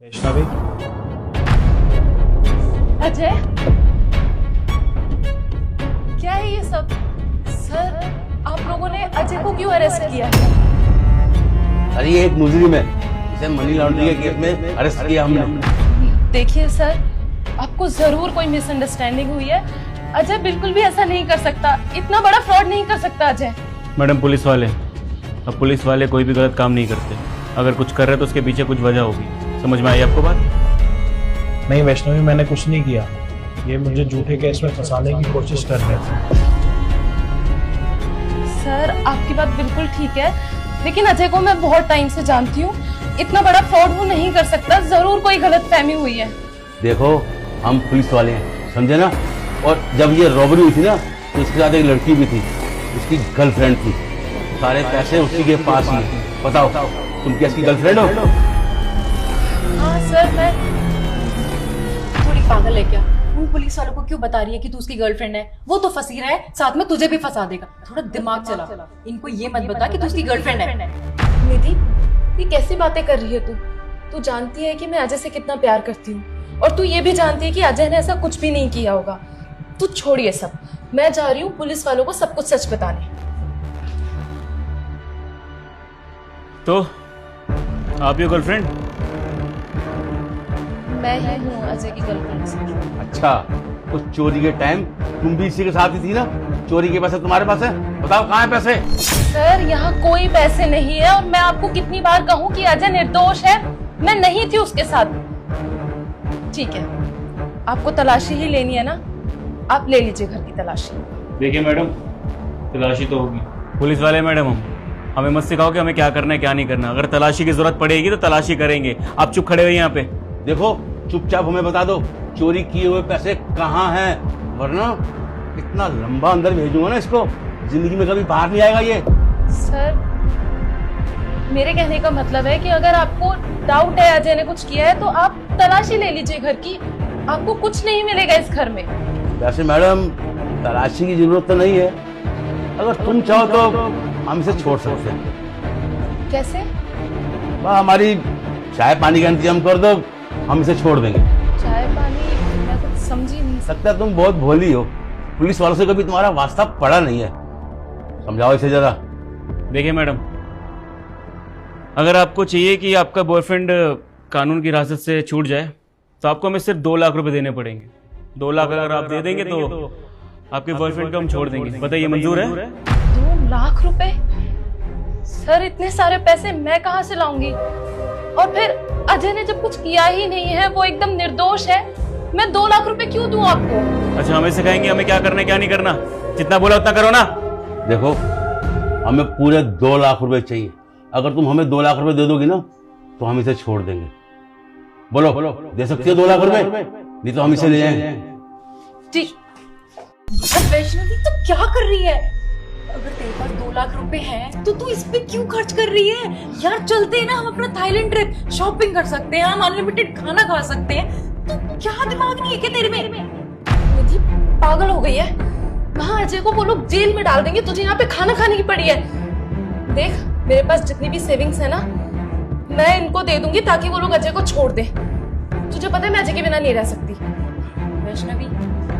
वैष्णवी, अजय, क्या है ये सब? सर, आप लोगों ने अजय को क्यों अरेस्ट किया है? अरे ये एक मुजरिम है, इसे मनी लॉन्ड्रिंग के केस में अरेस्ट किया हमने। देखिए सर, आपको जरूर कोई मिसअंडरस्टैंडिंग हुई है। अजय बिल्कुल भी ऐसा नहीं कर सकता, इतना बड़ा फ्रॉड नहीं कर सकता अजय। मैडम पुलिस वाले, अब पुलिस वाले कोई भी गलत काम नहीं करते। अगर कुछ कर रहे तो उसके पीछे कुछ वजह होगी। समझ में आई आपको बात? नहीं वैष्णवी, मैंने कुछ नहीं किया। ये मुझे झूठे केस में फंसाने की कोशिश कर रहे थे। सर, आपकी बात बिल्कुल ठीक है, लेकिन अजय को मैं बहुत टाइम से जानती हूँ, इतना बड़ा फ्रॉड वो नहीं कर सकता। जरूर कोई गलतफहमी हुई है। देखो, हम पुलिस वाले हैं, समझे ना। और जब ये रॉबरी हुई थी ना, तो उसके साथ एक लड़की भी थी, उसकी गर्लफ्रेंड थी। सारे पैसे उसी के पास ही हैं। बताओ, तुम क्या इसकी गर्लफ्रेंड हो? हाँ सर, मैं थोड़ी पागल है क्या? उन पुलिस वालों को क्यों बता रही है कि तू उसकी गर्लफ्रेंड है? वो तो फंसी रहा है, साथ में तुझे भी फंसा देगा। थोड़ा दिमाग चला। इनको ये मत बता कि तू उसकी गर्लफ्रेंड है। निधि, ये कैसी बातें कर रही है तू? तू जानती है कि मैं अजय से कितना प्यार करती हूँ, और तू ये भी जानती है कि अजय ने ऐसा कुछ भी नहीं किया होगा। तू छोड़िए सब, मैं जा रही हूँ पुलिस वालों को सब कुछ सच बताने। तो आप ही गर्लफ्रेंड? मैं ही हूँ अजय की गर्लफ्रेंड। अच्छा, तो चोरी के टाइम तुम भी इसी के साथ ही थी ना? चोरी के पैसे तुम्हारे पास है? बताओ कहाँ है पैसे? सर, यहाँ कोई पैसे नहीं है, और मैं आपको कितनी बार कहूँ कि अजय निर्दोष है। मैं नहीं थी उसके साथ। ठीक है, आपको तलाशी ही लेनी है ना, आप ले लीजिए घर की तलाशी। देखिए मैडम, तलाशी तो होगी। पुलिस वाले मैडम, हमें मत सिखाओ कि हमें क्या करना है क्या नहीं करना। अगर तलाशी की जरूरत पड़ेगी तो तलाशी करेंगे। आप चुप खड़े हुए यहाँ पे। देखो, चुपचाप हमें बता दो चोरी किए हुए पैसे कहाँ हैं, वरना इतना लंबा अंदर भेजूंगा ना इसको, जिंदगी में कभी बाहर नहीं आएगा ये। सर, मेरे कहने का मतलब है कि अगर आपको डाउट है अजय ने कुछ किया है, तो आप तलाशी ले लीजिए घर की। आपको कुछ नहीं मिलेगा इस घर में। वैसे मैडम, तलाशी की जरूरत तो नहीं है। अगर तुम चाहो तो हम इसे छोड़ सकते हैं। कैसे? हमारी चाय पानी का इंतजाम कर दो, हम इसे छोड़ देंगे। चाय पानी? मैं कुछ समझी नहीं। लगता है तुम बहुत भोली हो, पुलिस वालों से कभी तुम्हारा वास्ता पड़ा नहीं है। समझाओ इसे जरा। देखिए मैडम, अगर आपको चाहिए कि आपका बॉयफ्रेंड कानून की हिरासत से छूट जाए, तो आपको हमें सिर्फ 2 लाख रुपए देने पड़ेंगे। 2 लाख अगर आप दे देंगे तो आपके बॉयफ्रेंड को हम छोड़ देंगे। बताइए, मंजूर है? 2 लाख रुपए? सर, इतने सारे पैसे मैं कहाँ से लाऊंगी? और फिर अजय ने जब कुछ किया ही नहीं है, वो एकदम निर्दोष है, मैं 2 लाख रुपए क्यों दूं आपको? अच्छा, हमें सिखाएंगे हमें क्या करना है क्या नहीं करना? जितना बोला उतना करो ना। देखो, हमें पूरे 2 लाख रुपए चाहिए। अगर तुम हमें 2 लाख रुपए दे दोगी ना, तो हम इसे छोड़ देंगे। बोलो, दे सकती हो 2 लाख रुपए? नहीं तो हम इसे ले जाएंगे। ठीक। वैष्णवी, तू क्या कर रही है? अगर तेरे पास 2 लाख रुपए हैं, तो तू इस पे क्यों खर्च कर रही है? यार चलते हैं ना, हम अपना थाईलैंड ट्रिप, शॉपिंग कर सकते हैं, हम अनलिमिटेड खाना खा सकते हैं। तो क्या दिमाग नहीं है क्या तेरे में? निधि पागल हो गई है। वहाँ अजय को वो लोग जेल में डाल देंगे, तुझे यहाँ पे खाना खाने की पड़ी है। देख, मेरे पास जितनी भी सेविंग्स है ना, मैं इनको दे दूंगी ताकि वो लोग अजय को छोड़ दे। तुझे पता है मैं अजय के बिना नहीं रह सकती। वैष्णवी,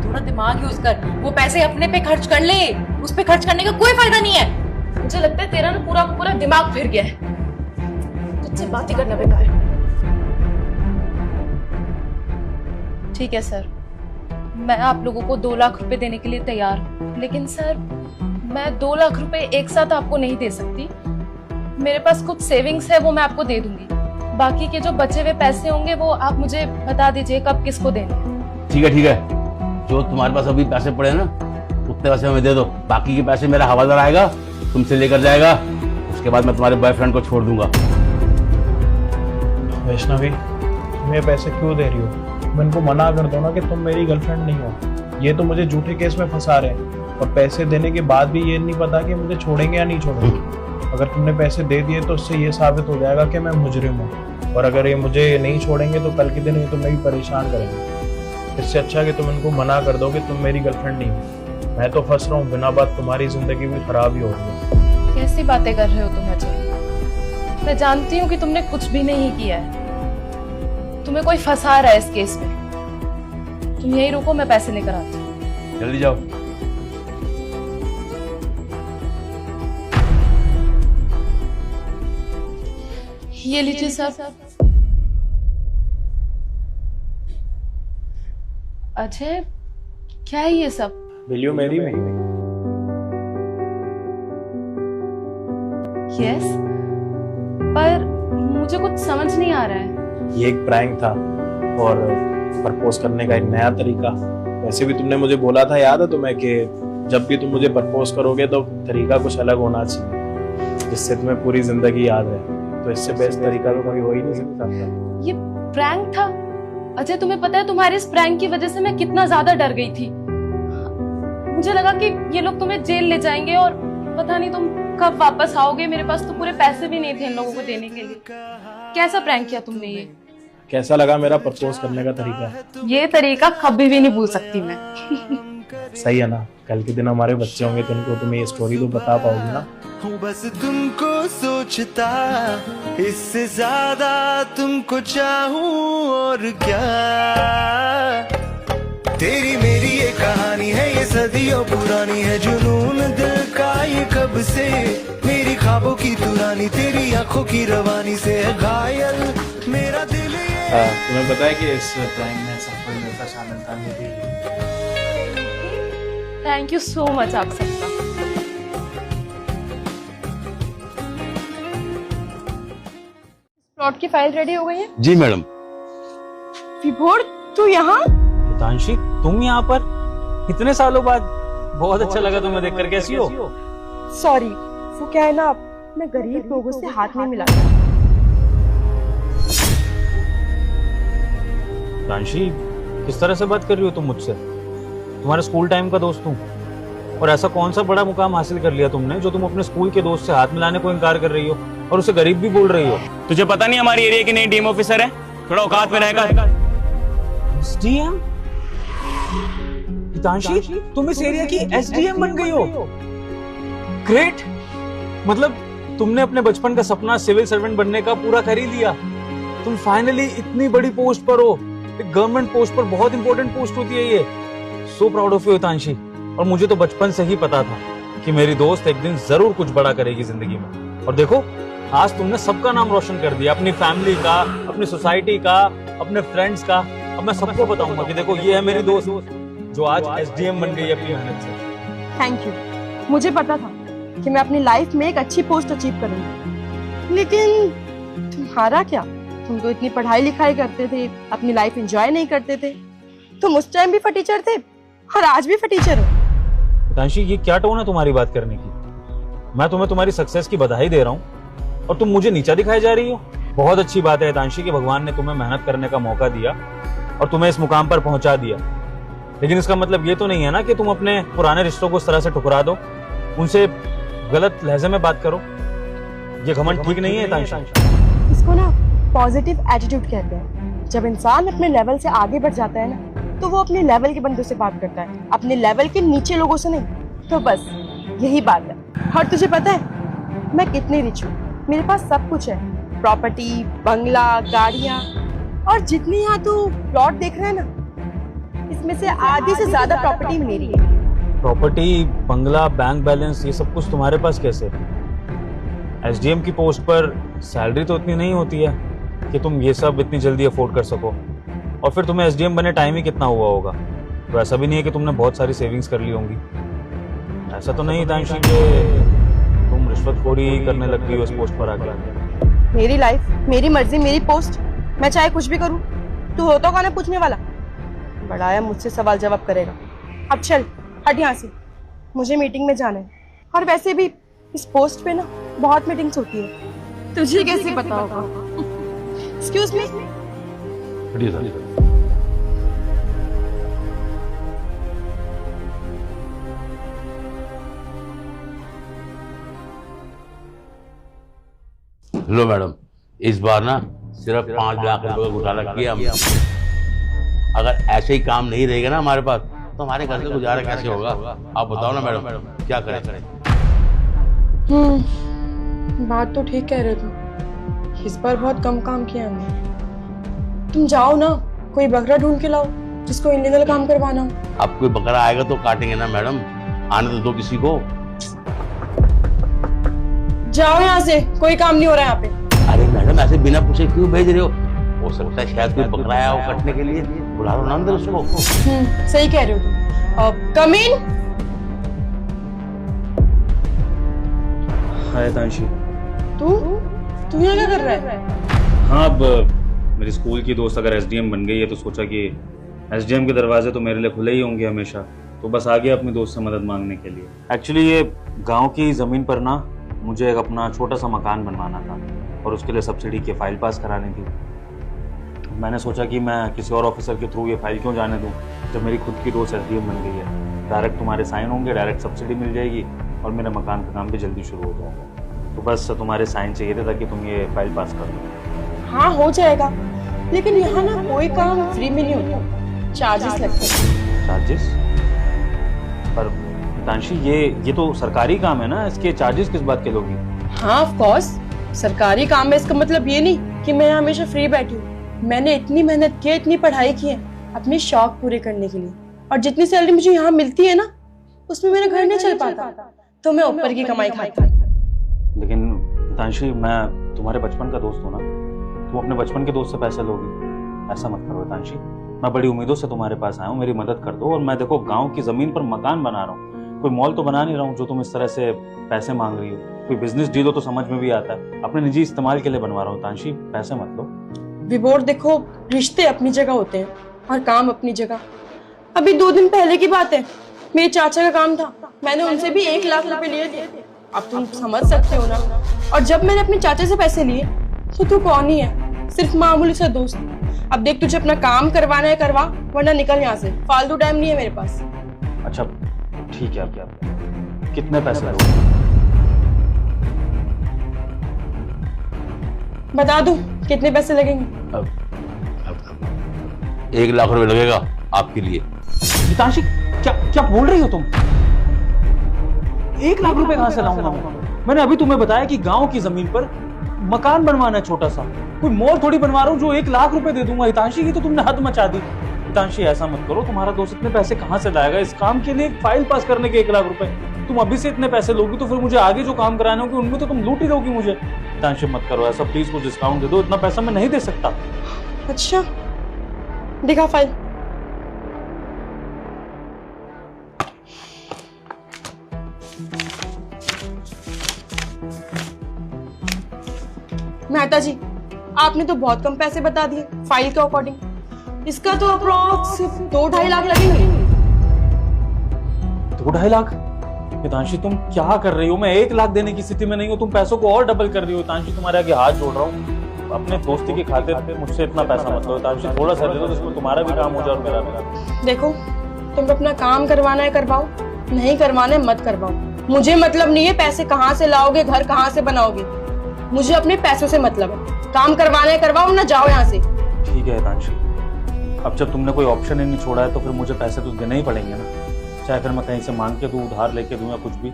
थोड़ा दिमाग यूज कर। वो पैसे अपने पे खर्च कर ले, उस पे खर्च करने का कोई फायदा नहीं है। मुझे लगता है तेरा ना पूरा का पूरा दिमाग फिर गया है। तुझसे बात ही करना बेकार है। ठीक है सर, मैं आप लोगों को 2 लाख रुपए देने के लिए तैयार हूँ, लेकिन सर मैं 2 लाख रुपए एक साथ आपको नहीं दे सकती। मेरे पास कुछ सेविंग्स है, वो मैं आपको दे दूंगी। बाकी के जो बचे हुए पैसे होंगे वो आप मुझे बता दीजिए कब किसको देने हैं। ठीक है, जो तुम्हारे पास अभी पैसे पड़े हैं ना, उतने पैसे हमें दे दो। बाकी के पैसे मेरा हवालदार आएगा, तुमसे लेकर जाएगा। उसके बाद मैं तुम्हारे बॉयफ्रेंड को छोड़ दूंगा। वैष्णवी, तुम ये पैसे क्यों दे रही हो? तुम इनको मना कर दो ना कि तुम मेरी गर्लफ्रेंड नहीं हो। ये तो मुझे झूठे केस में फंसा रहे हैं, और पैसे देने के बाद भी ये नहीं पता कि मुझे छोड़ेंगे या नहीं छोड़ेंगे। अगर तुमने पैसे दे दिए तो इससे ये साबित हो जाएगा कि मैं मुजरिम हूँ, और अगर ये मुझे नहीं छोड़ेंगे तो कल के दिन ये तुम्हें भी परेशान करेंगे। इससे अच्छा कि तुम इनको मना कर दो कि तुम मेरी गर्लफ्रेंड नहीं हो। मैं तो फंस रहा हूँ, बिना बात तुम्हारी जिंदगी भी खराब ही हो रही है। कैसी बातें कर रहे हो तुम अजय? मैं जानती हूँ कि तुमने कुछ भी नहीं किया है। तुम्हें कोई फंसा रहा है इस केस में। तुम यही रुको, मैं पैसे लेकर आती हूँ। जल्दी जाओ। ये लीजिए सर। अजय, क्या है ये सब? Will you marry me? Yes, पर मुझे कुछ समझ नहीं आ रहा है। ये एक प्रैंक था और प्रपोज करने का एक नया तरीका। वैसे भी तुमने मुझे बोला था, याद है तुम्हें, कि जब भी तुम मुझे प्रपोज करोगे तो तरीका कुछ अलग होना चाहिए जिससे तुम्हें पूरी जिंदगी याद रहे। तो इससे बेस्ट तरीका तो कोई हो ही नहीं सकता। ये प्रैंक था? अजय, तुम्हें पता है तुम्हारे इस प्रैंक की वजह से मैं कितना ज्यादा डर गई थी। मुझे लगा कि ये लोग तुम्हें जेल ले जाएंगे और पता नहीं तुम कब वापस आओगे। मेरे पास तो पूरे पैसे भी नहीं थे इन लोगों को देने के लिए। कैसा प्रैंक किया तुमने ये? कैसा लगा मेरा प्रपोज करने का तरीका? ये तरीका कभी भी नहीं भूल सकती मैं। सही है ना? कल के दिन हमारे बच्चे होंगे तो उनको तुम्हें ये स्टोरी तो बता पाओगे ना। हूँ बस तुमको सोचता, इससे ज्यादा तुमको चाहूं और क्या। तेरी मेरी ये कहानी है, ये सदियों पुरानी है, जुनून दिल का ये कब से। मेरी ख्वाबों की तुरानी, तेरी आंखों की रवानी से है घायल मेरा दिल ये। तुम्हें पता है कि इस प्रैंक में सफल मेरे साथ शामिल था मेरी। थैंक यू सो मच आप सबका। प्लॉट की फाइल रेडी हो गई है? जी मैडम। विभोर, तू यहाँ? हितांशी, तुम यहाँ पर इतने सालों बाद? बहुत अच्छा लगा तुम्हें देखकर। कैसी हो? सॉरी, वो क्या है ना, मैं गरीब लोगों से हाथ नहीं मिलाता। हितांशी, किस तरह से बात कर रही हो तुम मुझसे? तुम्हारे स्कूल टाइम का दोस्त हूँ। और ऐसा कौन सा बड़ा मुकाम हासिल कर लिया तुमने जो तुम अपने स्कूल के दोस्त से हाथ मिलाने को इनकार कर रही हो और उसे गरीब भी बोल रही हो? तुझे पता नहीं हमारी एरिया की नई टीम ऑफिसर है? थोड़ा औकात में रहेगा। एसडीएम? हितांशी, तुम इस एरिया की एसडीएम बन गई हो। ग्रेट! मतलब तुमने अपने बचपन का सपना सिविल सर्वेंट बनने का पूरा कर ही लिया। तुम फाइनली इतनी बड़ी पोस्ट पर हो। एक गवर्नमेंट पोस्ट पर, बहुत इंपॉर्टेंट पोस्ट होती है ये। So proud of you Hitanshi. और मुझे तो बचपन से ही पता था कि मेरी दोस्त एक दिन जरूर कुछ बड़ा करेगी जिंदगी में। और देखो, आज तुमने सबका नाम रोशन कर दिया, अपनी फैमिली का, अपनी सोसाइटी का, अपने फ्रेंड्स का। अब मैं सबको बताऊंगा कि देखो, ये है मेरी दोस्त जो आज एसडीएम बन गई अपनी मेहनत से। Thank you. मुझे पता था कि मैं अपनी लाइफ में एक अच्छी पोस्ट अचीव करूंगी, लेकिन तुम्हारा क्या? तुम तो इतनी पढ़ाई लिखाई करते थे, अपनी लाइफ एंजॉय नहीं करते थे। तुम उस टाइम भी फटीचर थे और आज भी फटीचर हो। हितांशी, ये क्या टोन है तुम्हारी बात करने की? मैं तुम्हें तुम्हारी सक्सेस की बधाई दे रहा हूँ और तुम मुझे नीचा दिखाई जा रही हो। बहुत अच्छी बात है हितांशी कि भगवान ने तुम्हें मेहनत करने का मौका दिया और तुम्हें इस मुकाम पर पहुंचा दिया। लेकिन इसका मतलब ये तो नहीं है ना कि तुम अपने पुराने रिश्तों को इस तरह से ठुकरा दो, उनसे गलत लहजे में बात करो। ये घमंड ठीक नहीं है हितांशी। इसको ना पॉजिटिव एटीट्यूड कहते हैं। जब इंसान अपने लेवल से आगे बढ़ जाता है ना, तो वो अपने लेवल के बंदों से बात करता है, अपने लेवल के नीचे लोगों से नहीं। तो बस यही बात है। और तुझे पता है मैं कितनी रिच हूँ? मेरे पास सब कुछ है, प्रॉपर्टी, बंगला, गाड़ियाँ, और जितनी यहाँ तू प्लॉट देख रहा है ना, इसमें से आधी से ज्यादा प्रॉपर्टी मेरी है। प्रॉपर्टी, बंगला, बैंक बैलेंस, ये सब कुछ तुम्हारे पास कैसे? एसडीएम की पोस्ट पर सैलरी तो इतनी नहीं होती है कि तुम ये सब इतनी जल्दी अफोर्ड कर सको। और फिर तुम्हें एसडीएम बने टाइम ही कितना हुआ होगा? तो ऐसा भी नहीं है कि तुमने बहुत सारी सेविंग्स कर ली होंगी। ऐसा तो नहीं हितांशी कि तुम रिश्वतखोरी करने लग गई हो इस पोस्ट पर आके? मेरी लाइफ, मेरी मर्जी, मेरी पोस्ट, मैं चाहे कुछ भी करूँ। तू होता कौन है पूछने वाला? बड़ा है, मुझसे सवाल जवाब करेगा। अब चल हट यहाँ से, मुझे मीटिंग में जाना है। और वैसे भी इस पोस्ट पे ना बहुत मीटिंग्स होती है, तुझे कैसे पता होगा? Excuse me. लो मैडम, इस बार ना सिर्फ 5 लाख रुपए का घोटाला किया हमने। अगर ऐसे ही काम नहीं रहेगा ना हमारे पास, तो हमारे घर से गुजारा कैसे होगा? आप बताओ ना मैडम, क्या करें? बात तो ठीक कह रहे तुम। इस बार बहुत कम काम किया हमने। तुम जाओ ना, कोई बकरा ढूंढ के लाओ जिसको इलीगल काम करवाना हो। अब कोई बकरा आएगा तो काटेंगे ना मैडम, आने तो दो किसी को। जाओ यहाँ से, कोई काम नहीं हो रहा है यहाँ पे। अरे मैडम ऐसे बिना पूछे क्यों भेज रहे हो सकता है शायद कोई बकरा आया हो कटने के लिए, बुला लो ना अंदर उसको। सही कह रहे हो तुम। कम इन। हाय तांशी। तू यहाँ क्या कर रहा है? हाँ, अब मेरी स्कूल की दोस्त अगर एसडीएम बन गई है तो सोचा कि एसडीएम के दरवाजे तो मेरे लिए खुले ही होंगे हमेशा, तो बस आ गया अपनी दोस्त से मदद मांगने के लिए। एक्चुअली ये गांव की ज़मीन पर ना मुझे एक अपना छोटा सा मकान बनवाना था और उसके लिए सब्सिडी की फाइल पास करानी थी। मैंने सोचा कि मैं किसी और ऑफिसर के थ्रू ये फाइल क्यों जाने दूं, जब मेरी खुद की दोस्त एसडीएम बन गई है। डायरेक्ट तुम्हारे साइन होंगे, डायरेक्ट सब्सिडी मिल जाएगी और मेरे मकान का काम भी जल्दी शुरू हो जाएगा। तो बस तुम्हारे साइन चाहिए थे ताकि तुम ये फाइल पास कर दो। हाँ हो जाएगा, लेकिन यहाँ ना कोई काम फ्री में नहीं होता, चार्जेस लगते हैं। चार्जेस? पर तांशी ये तो सरकारी काम है ना, इसके चार्जेस किस बात के लोगी? हाँ ऑफ कोर्स, सरकारी काम है, इसका मतलब ये नहीं कि मैं हमेशा फ्री बैठी हूँ। मैंने इतनी मेहनत की है, इतनी पढ़ाई की है अपने शौक पूरे करने के लिए, और जितनी सैलरी मुझे यहाँ मिलती है ना उसमें मेरा घर नहीं चल पाता, तो मैं ऊपर की कमाई खाती। लेकिन तांशी, मैं तुम्हारे बचपन का दोस्त हूँ ना, तुम अपने बचपन के दोस्त से पैसे लोगी? ऐसा मत करो तांशी, मैं बड़ी उम्मीदों से तुम्हारे पास आया हूँ, मेरी मदद कर दो। और मैं देखो गांव की जमीन पर मकान बना रहा हूँ, कोई मॉल तो बना नहीं रहा हूँ जो तुम इस तरह से पैसे मांग रही हो। कोई बिजनेस डील हो तो समझ में भी आता है, अपने निजी इस्तेमाल के लिए बनवा रहा हूँ। तांशी पैसे मत लो। विभोर देखो, रिश्ते अपनी जगह होते हैं और काम अपनी जगह। अभी 2 दिन पहले की बात है, मेरे चाचा का काम था, मैंने उनसे भी 1 लाख रुपए लिए थे। अब तुम समझ सकते हो ना। और जब मैंने अपने चाचा से पैसे लिए तो तू कौन ही है, सिर्फ मामूली सा दोस्त। अब देख, तुझे अपना काम करवाना है करवा, वरना निकल यहाँ से, फालतू टाइम नहीं है मेरे पास। अच्छा ठीक है, अब क्या कितने पैसे लोगे? बता दूं कितने पैसे लगेंगे? 1 लाख रुपए लगेगा आपके लिए। तांशी क्या क्या बोल रही हो तुम? 1 लाख रुपए कहां से लाऊंगा मैं? मैंने अभी तुम्हें बताया कि गांव की जमीन पर मकान बनवाना है छोटा सा, कोई मॉल थोड़ी बनवा रहा हूँ जो 1 लाख रुपए दे दूंगा। हितांशी की तो तुमने हद मचा दी। हितांशी ऐसा मत करो, तुम्हारा दोस्त इतने पैसे कहां से लाएगा इस काम के लिए, फाइल पास करने के 1 लाख रुपए? तुम अभी से इतने पैसे लोगी तो फिर मुझे आगे जो काम कराने होंगे उनमें तो तुम लूट ही दोगी मुझे। हितांशी मत करो ऐसा, प्लीज कुछ डिस्काउंट दे दो, इतना पैसा मैं नहीं दे सकता। अच्छा दिखा फाइल। मेहता जी, आपने तो बहुत कम पैसे बता दिए फाइल के अकॉर्डिंग। इसका तो अप्रोक्स 2-2.5 लाख लगेंगे। 2-2.5 लाख? हितांशी तुम क्या कर रही हो? मैं 1 लाख देने की स्थिति में नहीं हूँ, तुम पैसों को और डबल कर रही हो। हितांशी तुम्हारे आगे हाथ जोड़ रहा हूँ, अपने दोस्ती की खातिर मुझसे इतना पैसा मत लो। हितांशी थोड़ा सा दे दो जिसमें तुम्हारा भी काम हो जाए और मेरा भी। देखो, तुम अपना काम करवाना है करवाओ, नहीं करवाना है मत करवाओ। मुझे मतलब नहीं है पैसे कहाँ से लाओगे, घर कहाँ से बनाओगे, मुझे अपने पैसों से मतलब है। काम करवाना है करवाओ, ना जाओ यहाँ से। ठीक है हितांशी, अब जब तुमने कोई ऑप्शन ही नहीं छोड़ा है तो फिर मुझे पैसे तो देने ही पड़ेंगे ना, चाहे फिर मैं कहीं से मांग के दूं, उधार लेके दूं या कुछ भी,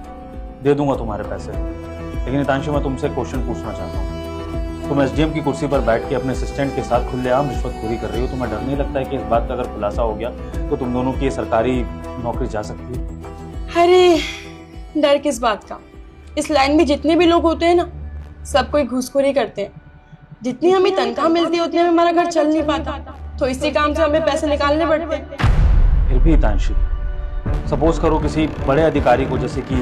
दे दूंगा तुम्हारे पैसे। लेकिन हितांशी, मैं तुमसे क्वेश्चन पूछना चाहता हूँ, तुम एसडीएम की कुर्सी पर बैठ के अपने असिस्टेंट के साथ खुलेआम रिश्वतखोरी कर रही हो, तुम्हें डर नहीं लगता है कि इस बात का अगर खुलासा हो गया तो तुम दोनों की सरकारी नौकरी जा सकती है? अरे डर किस बात का, इस लाइन में जितने भी लोग होते हैं ना, सब कोई घूसखोरी करते हैं। जितनी हमें तनख्वाह मिलती है उतने में हमारा घर चल नहीं पाता, तो इसी काम से हमें पैसे निकालने पड़ते हैं। फिर भी हितांशी, सपोज करो किसी बड़े अधिकारी को, जैसे कि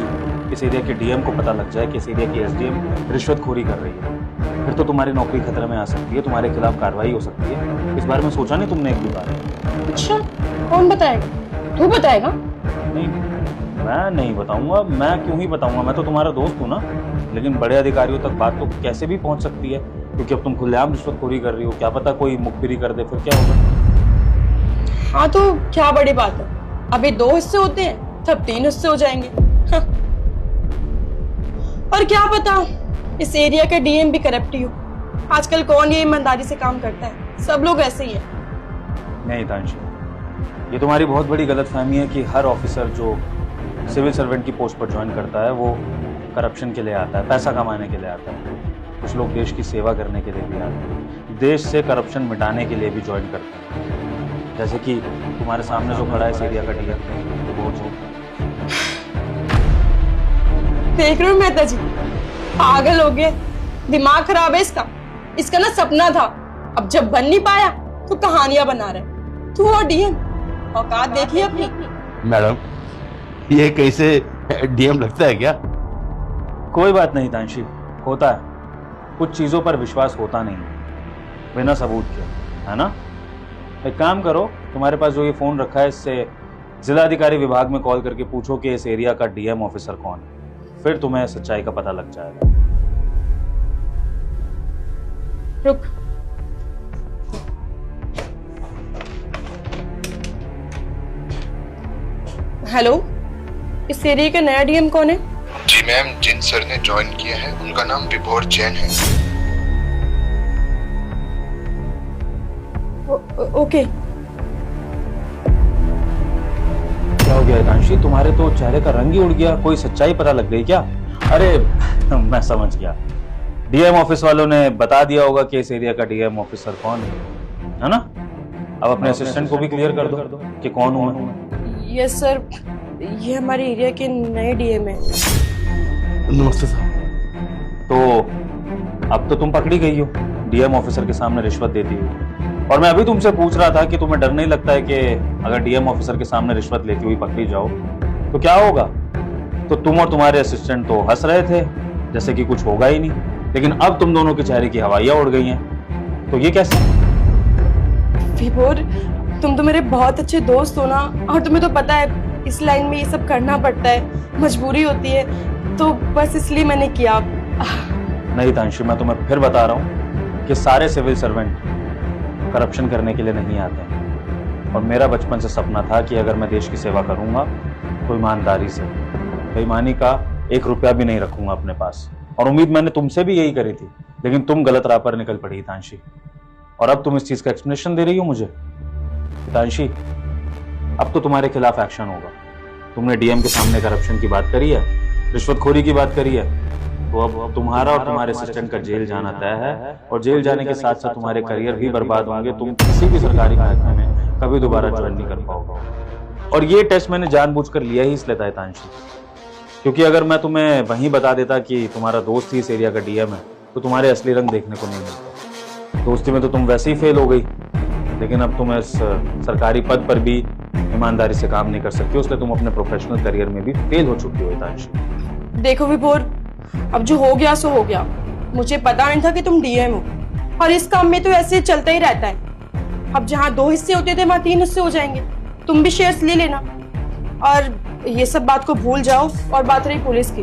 किसी एरिया के डीएम को पता लग जाए कि इस एरिया की एसडीएम रिश्वतखोरी कर रही है, फिर तो तुम्हारी नौकरी खतरे में आ सकती है, तुम्हारे खिलाफ कार्रवाई हो सकती है। इस बारे में सोचा नहीं तुमने एक भी बार? अच्छा, कौन बताएगा? तू बताएगा? नहीं, मैं नहीं बताऊंगा। मैं क्यों ही बताऊंगा, मैं तो तुम्हारा दोस्त हूँ ना। लेकिन बड़े अधिकारियों तक बात तो कैसे भी पहुंच सकती है, क्योंकि अब तुम खुलेआम रिश्वतखोरी कर रही हो, क्या पता कोई मुखबिरी कर दे, फिर क्या होगा? हाँ तो क्या बड़ी बात है, अभी 2 हिस्से होते हैं, तब 3 हिस्से हो जाएंगे। हाँ। और क्या पता इस एरिया के डीएम भी करप्ट ही हो। आजकल कौन ये ईमानदारी से काम करता है, सब लोग ऐसे ही हैं। नहीं तांशी, ये तुम्हारी बहुत बड़ी गलतफहमी है कि हर ऑफिसर जो सिविल सर्वेंट की पोस्ट पर ज्वाइन करता है वो करप्शन के लिए आता है, पैसा कमाने के लिए आता है। कुछ लोग देश की सेवा करने के लिए भी आते हैं। देश से करप्शन मिटाने के लिए भी ज्वाइन करते हैं, जैसे कि तुम्हारे सामने जो खड़ा है इस एरिया का डीएम वो जो। देख रहे हो मेहता जी, पागल हो गए, दिमाग खराब है इसका। इसका ना सपना था, अब जब बन नहीं पाया तो कहानियां बना रहे। तू और डीएम, औकात देखिए अपनी। मैडम, ये कैसे डीएम लगता है क्या? कोई बात नहीं तांशी, होता है, कुछ चीजों पर विश्वास होता नहीं बिना सबूत के, है ना। एक काम करो, तुम्हारे पास जो ये फोन रखा है इससे जिलाधिकारी विभाग में कॉल करके पूछो कि इस एरिया का डीएम ऑफिसर कौन है, फिर तुम्हें सच्चाई का पता लग जाएगा। रुक, हेलो, इस एरिया का नया डीएम कौन है? जी मैम, जिन सर ने ज्वाइन किया है उनका नाम विभोर जैन है। ओके। क्या हो गया तांशी, तुम्हारे तो चेहरे का रंग ही उड़ गया, कोई सच्चाई पता लग गई क्या? अरे मैं समझ गया, डीएम ऑफिस वालों ने बता दिया होगा कि इस एरिया का डीएम ऑफिसर कौन है ना। अब अपने असिस्टेंट को भी क्लियर कर दो कि कौन हूं मैं। यस सर, ये हमारे एरिया के नए डीएम है। नमस्ते साहब। तो अब तो तुम पकड़ी गई हो, डीएम ऑफिसर के सामने रिश्वत देती हो। और मैं अभी तुमसे पूछ रहा था कि तुम्हें डर नहीं लगता है कि अगर डीएम ऑफिसर के सामने रिश्वत लेती हुई पकड़ी जाओ तो क्या होगा? तो तुम और तुम्हारे असिस्टेंट तो हंस रहे थे जैसे कि कुछ होगा ही नहीं, लेकिन अब तुम दोनों के चेहरे की हवाइयां उड़ गई हैं, तो ये कैसे? विभोर, तुम तो मेरे बहुत अच्छे दोस्त हो ना, और तुम्हें तो पता है इस लाइन में ये सब करना पड़ता है, मजबूरी होती है, तो बस इसलिए मैंने किया। नहीं तांशी, मैं तुम्हें फिर बता रहा हूँ कि सारे सिविल सर्वेंट करप्शन करने के लिए नहीं आते हैं, और मेरा बचपन से सपना था कि अगर मैं देश की सेवा करूंगा तो ईमानदारी से, बेईमानी का 1 रुपया भी नहीं रखूंगा अपने पास। और उम्मीद मैंने तुमसे भी यही करी थी, लेकिन तुम गलत राह पर निकल पड़ी तांशी, और अब तुम इस चीज का एक्सप्लेनेशन दे रही हो मुझे। तांशी, अब तो तुम्हारे खिलाफ एक्शन होगा। तुमने डीएम के सामने करप्शन की बात करी है, रिश्वतखोरी की बात करी है, तो अब तुम्हारा और तुम्हारे असिस्टेंट का जेल जाना तय है, और जेल जाने के साथ साथ तुम्हारे करियर भी बर्बाद होंगे। तुम किसी भी सरकारी महकमे में कभी दोबारा ज्वाइन नहीं कर पाओगे। और ये टेस्ट मैंने जानबूझकर लिया ही इसलिए था तांशी, क्योंकि अगर मैं तुम्हें वहीं बता देता कि तुम्हारा दोस्त ही इस एरिया का डीएम है तो तुम्हारे असली रंग देखने को नहीं मिलता। दोस्ती में तो तुम वैसे ही फेल हो गई, लेकिन अब तुम इस सरकारी पद पर भी ईमानदारी से काम नहीं कर सकती, इसलिए तुम अपने प्रोफेशनल करियर में भी फेल हो चुकी हो तांशी। देखो विभोर, अब जो हो गया सो हो गया। मुझे पता नहीं था कि तुम डीएम हो, और इस काम में तो ऐसे चलता ही रहता है। अब जहाँ 2 हिस्से होते थे वहाँ 3 हिस्से हो जाएंगे। तुम भी शेयर्स ले लेना, और ये सब बात को भूल जाओ। और बात रही पुलिस की,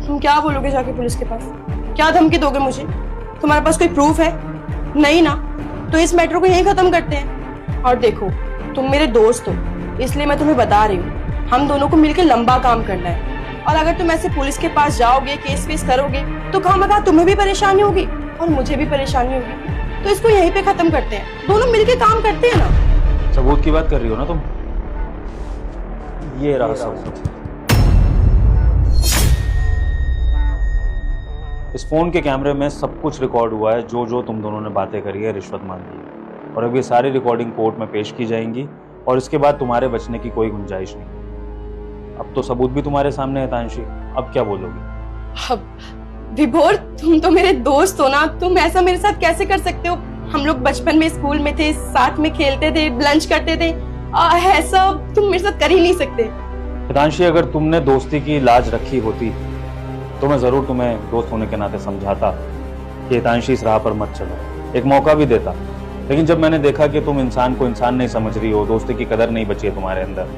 तुम क्या बोलोगे जाके पुलिस के पास? क्या धमकी दोगे मुझे? तुम्हारे पास कोई प्रूफ है? नहीं ना, तो इस मैटर को यहीं खत्म करते हैं। और देखो, तुम मेरे दोस्त हो, इसलिए मैं तुम्हें बता रही हूँ, हम दोनों को मिलकर लंबा काम करना है। और अगर तुम ऐसे पुलिस के पास जाओगे, केस वेस करोगे, तो खामखा तुम्हें भी परेशानी होगी और मुझे भी परेशानी होगी। तो इसको यहीं पे खत्म करते हैं, दोनों मिलके काम करते हैं ना। सबूत की बात कर रही हो ना तुम? ये रहा सबूत। इस फोन के कैमरे में सब कुछ रिकॉर्ड हुआ है, जो जो तुम दोनों ने बातें करी है, रिश्वत मांगी है, और अब ये सारी रिकॉर्डिंग कोर्ट में पेश की जाएंगी, और इसके बाद तुम्हारे बचने की कोई गुंजाइश नहीं। अब तो सबूत भी तुम्हारे सामने है तांशी, अब क्या बोलोगी? अब विभोर, तुम तो मेरे दोस्त हो ना, तुम ऐसा मेरे साथ कैसे कर सकते हो? हम लोग बचपन में स्कूल में थे, साथ में खेलते थे, लंच करते थे, ऐसा तुम मेरे साथ कर ही नहीं सकते। तांशी, अगर तुमने दोस्ती की लाज रखी होती तो मैं जरूर तुम्हें दोस्त होने के नाते समझाता कि तांशी इस राह पर मत चलो, एक मौका भी देता। लेकिन जब मैंने देखा कि तुम इंसान को इंसान नहीं समझ रही हो, दोस्ती की कदर नहीं बची है तुम्हारे अंदर,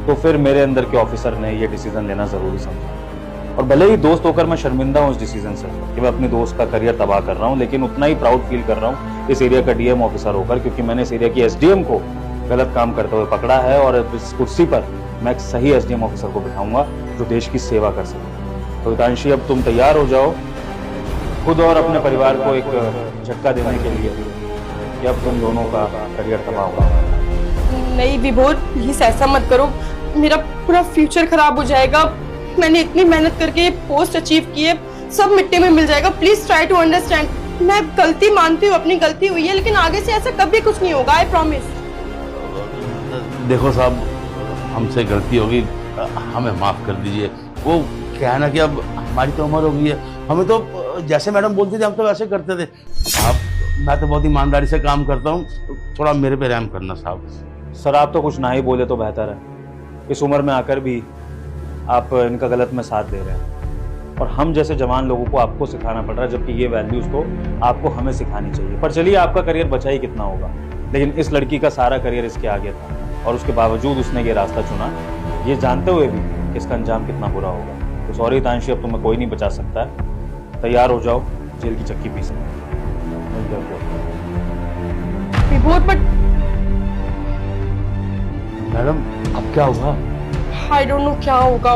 तो फिर मेरे अंदर के ऑफिसर ने ये डिसीजन लेना जरूरी समझा। और भले ही दोस्त होकर मैं शर्मिंदा हूँ इस डिसीजन से कि मैं अपने दोस्त का करियर तबाह कर रहा हूँ, लेकिन उतना ही प्राउड फील कर रहा हूँ इस एरिया का डीएम ऑफिसर होकर, क्योंकि मैंने इस एरिया की एसडीएम को गलत काम करते हुए पकड़ा है, और इस कुर्सी पर मैं एक सही एसडीएम ऑफिसर को बिठाऊंगा जो देश की सेवा कर सके। तो तांशी, अब तुम तैयार हो जाओ खुद और अपने परिवार को एक झटका देने के लिए कि अब तुम दोनों का करियर तबाह होगा। नहीं विभोर, प्लीज ऐसा मत करो, मेरा पूरा फ्यूचर खराब हो जाएगा। मैंने इतनी मेहनत करके ये पोस्ट अचीव की है, सब मिट्टी में मिल जाएगा। Please try to understand. मैं गलती मानती हूँ, अपनी गलती हुई है, लेकिन आगे से ऐसा कभी कुछ नहीं होगा, आई प्रॉमिस। देखो साहब, हमसे गलती होगी, हमें माफ कर दीजिए। वो क्या है ना कि अब हमारी तो उम्र हो गई है, हमें तो जैसे मैडम बोलती थी हम तो वैसे करते थे। साहब मैं तो बहुत ईमानदारी से काम करता हूँ, थोड़ा मेरे पे रहम करना साहब। सर आप तो कुछ ना ही बोले तो बेहतर है। इस उम्र में आकर भी आप इनका गलत में साथ दे रहे हैं, और हम जैसे जवान लोगों को आपको सिखाना पड़ रहा है, जबकि ये वैल्यूज तो आपको हमें सिखानी चाहिए। पर चलिए, आपका करियर बचा ही कितना होगा, लेकिन इस लड़की का सारा करियर इसके आगे था, और उसके बावजूद उसने ये रास्ता चुना, ये जानते हुए भी कि इसका अंजाम कितना बुरा होगा। तो सॉरी तांशी, अब तुम्हें कोई नहीं बचा सकता है। तैयार हो जाओ जेल की चक्की पीसने। विभोर, बट मैडम अब क्या हुआ? आई डोंट नो क्या होगा।